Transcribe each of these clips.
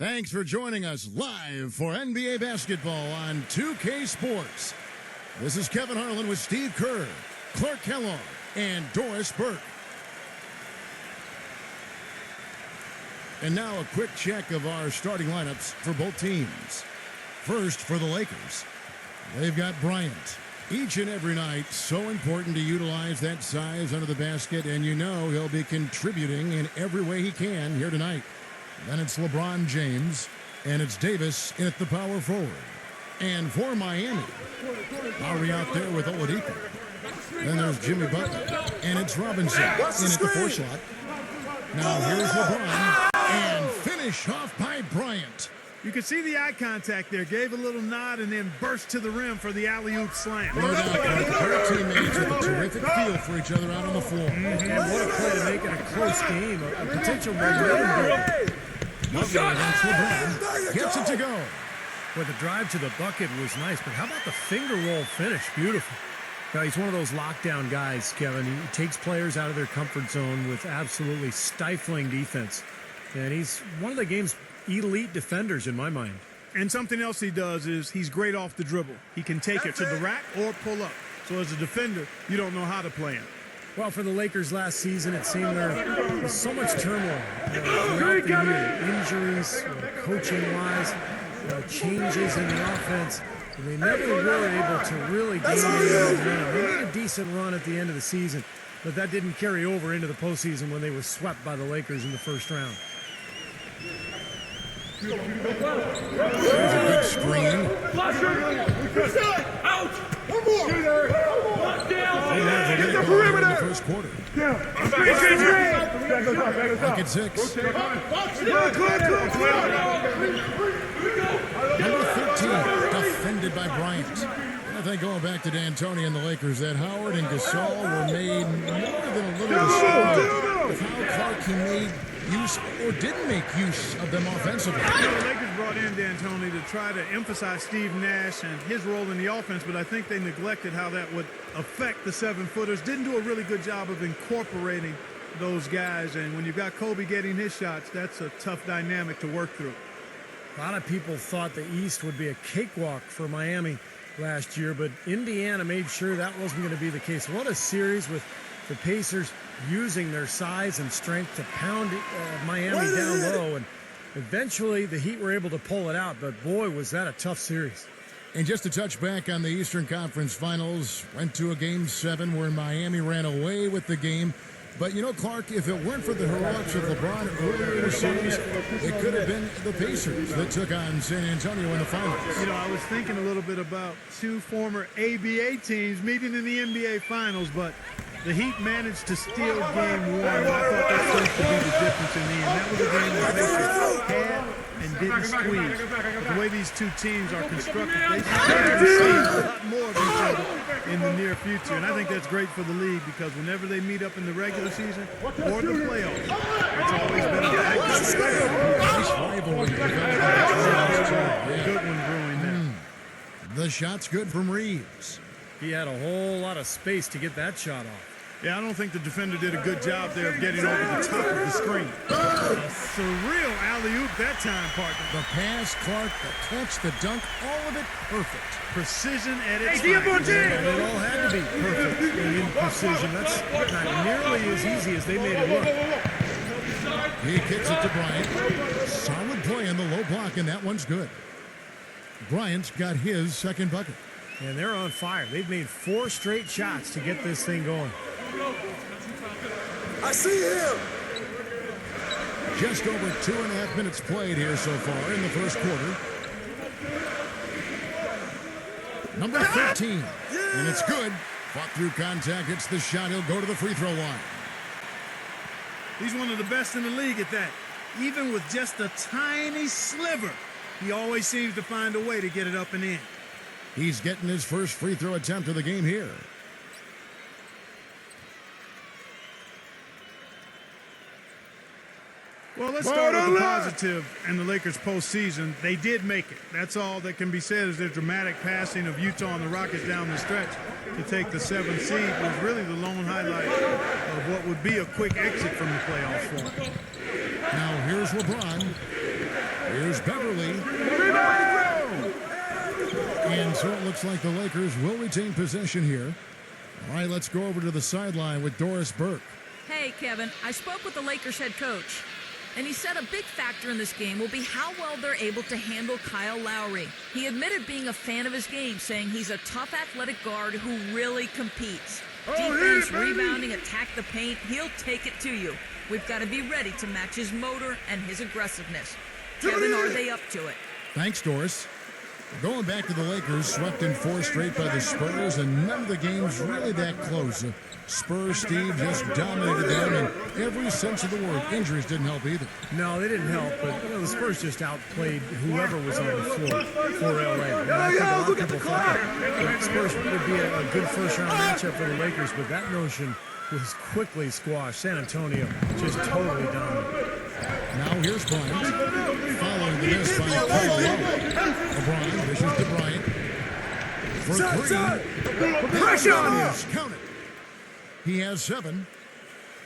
Thanks for joining us live for NBA basketball on 2K Sports. This is Kevin Harlan with Steve Kerr, Clark Kellogg, and Doris Burke. And now a quick check of our starting lineups for both teams. First, for the Lakers, they've got Bryant. Each and every night, so important to utilize that size under the basket, and you know he'll be contributing in every way he can here tonight. Then it's LeBron James, and it's Davis at the power forward. And for Miami, Lowry out there with Oladipo. Then there's Jimmy Butler, and it's Robinson in at the four slot. Now here's LeBron, and finish off by Bryant. You could see the eye contact there. Gave a little nod and then burst to the rim for the alley-oop slam. No doubt, their teammates with a terrific feel for each other out on the floor. And what a play to make it a close game, a potential momentum builder. Butler against LeBron, gets it to go. Well, the drive to the bucket was nice, but how about the finger roll finish? Beautiful. Now, he's one of those lockdown guys, Kevin. He takes players out of their comfort zone with absolutely stifling defense. And he's one of the game's elite defenders in my mind. And something else he does is he's great off the dribble. He can take it to the rack or pull up. So as a defender, you don't know how to play him. Well, for the Lakers last season, it seemed there was so much turmoil throughout the year. Injuries, coaching-wise, changes in the offense. And they never were able to really gain any momentum. They made a decent run at the end of the season, but that didn't carry over into the postseason when they were swept by the Lakers in the first round. There's a good screen. Out! One more! Get the perimeter in the first quarter. Back at 6. Number 13, defended by Bryant. I think going back to D'Antoni and the Lakers, that Howard and Gasol were made more than a little ashamed of how Clark he made use or didn't make use of them offensively. The Lakers brought in D'Antoni to try to emphasize Steve Nash and his role in the offense, but I think they neglected how that would affect the 7-footers. Didn't do a really good job of incorporating those guys, and when you've got Kobe getting his shots, that's a tough dynamic to work through. A lot of people thought the East would be a cakewalk for Miami last year, but Indiana made sure that wasn't going to be the case. What a series with the Pacers using their size and strength to pound Miami down low, and eventually the Heat were able to pull it out, but boy, was that a tough series. And just to touch back on the Eastern Conference Finals, went to a Game 7 where Miami ran away with the game. But, you know, Clark, if it weren't for the heroics of LeBron earlier in the series, it could have been the Pacers that took on San Antonio in the finals. You know, I was thinking a little bit about two former ABA teams meeting in the NBA Finals, but the Heat managed to steal Game 1, and I thought that seemed to be the difference in the end. That was a game that Pacers had and didn't squeeze. But the way these two teams are constructed, they should see a lot more of each other in the near future. And I think that's great for the league because whenever they meet up in the regular season or the playoffs, it's always been a Nice rivalry. good one brewing now. The shot's good from Reeves. He had a whole lot of space to get that shot off. Yeah, I don't think the defender did a good job there of getting over the top of the screen. A surreal alley-oop that time, partner. The pass, Clark, the catch, the dunk, all of it perfect. Precision at its finest. And it all had to be perfect and in precision. That's not nearly as easy as they made it look. He kicks it to Bryant. Solid play in the low block, and that one's good. Bryant's got his second bucket. And they're on fire. They've made 4 straight shots to get this thing going. I see him. Just over 2.5 minutes played here so far in the first quarter. Number 13, and it's good. Fought through contact, hits the shot. He'll go to the free throw line. He's one of the best in the league at that. Even with just a tiny sliver, he always seems to find a way to get it up and in. He's getting his first free throw attempt of the game here. Well, let's start with the positive in the Lakers postseason. They did make it. That's all that can be said is their dramatic passing of Utah and the Rockets down the stretch to take the 7th seed was really the lone highlight of what would be a quick exit from the playoffs for them. Now here's LeBron. Here's Beverly. And so it looks like the Lakers will retain possession here. All right, let's go over to the sideline with Doris Burke. Hey, Kevin, I spoke with the Lakers head coach, and he said a big factor in this game will be how well they're able to handle Kyle Lowry. He admitted being a fan of his game, saying he's a tough athletic guard who really competes. Defense, rebounding, attack the paint, he'll take it to you. We've got to be ready to match his motor and his aggressiveness. Kevin, are they up to it? Thanks, Doris. Going back to the Lakers, swept in 4 straight by the Spurs, and none of the games really that close. Spurs, Steve, just dominated them in every sense of the word. Injuries didn't help either. No, they didn't help, but the Spurs just outplayed whoever was on the floor for LA. And I think a lot of people thought that Spurs would be a good first-round matchup for the Lakers, but that notion was quickly squashed. San Antonio just totally dominated. Now here's Bryant, following the miss by Kyle Lowry. LeBron dishes to Bryant for 3. Pressure on you! Count it. He has 7.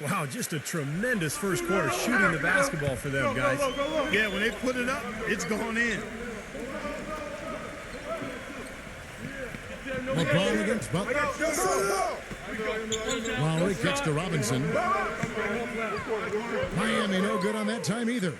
Wow, just a tremendous first quarter shooting the basketball for them, guys. Yeah, when they put it up, it's going in. LeBron against Butler. Lowry kicks to Robinson. Miami no good on that time either.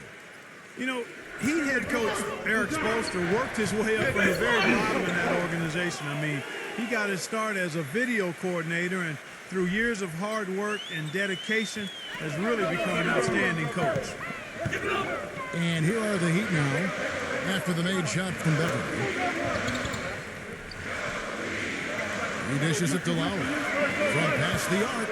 You know, Heat head coach Eric Spoelstra worked his way up from the very bottom in that organization. I mean, he got his start as a video coordinator, and through years of hard work and dedication has really become an outstanding coach. And here are the Heat now after the made shot from Beverly. He dishes it to Lowry. From past the arc.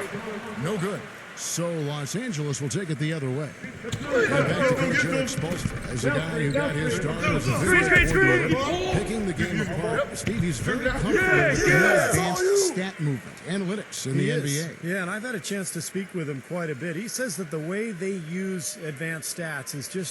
No good. So Los Angeles will take it the other way. And back to Coach Eric Spoelstra as a guy who got his start as a video coordinator, picking the game apart. Steve, he's very comfortable with the advanced stat movement, analytics in the NBA. Yeah, and I've had a chance to speak with him quite a bit. He says that the way they use advanced stats is just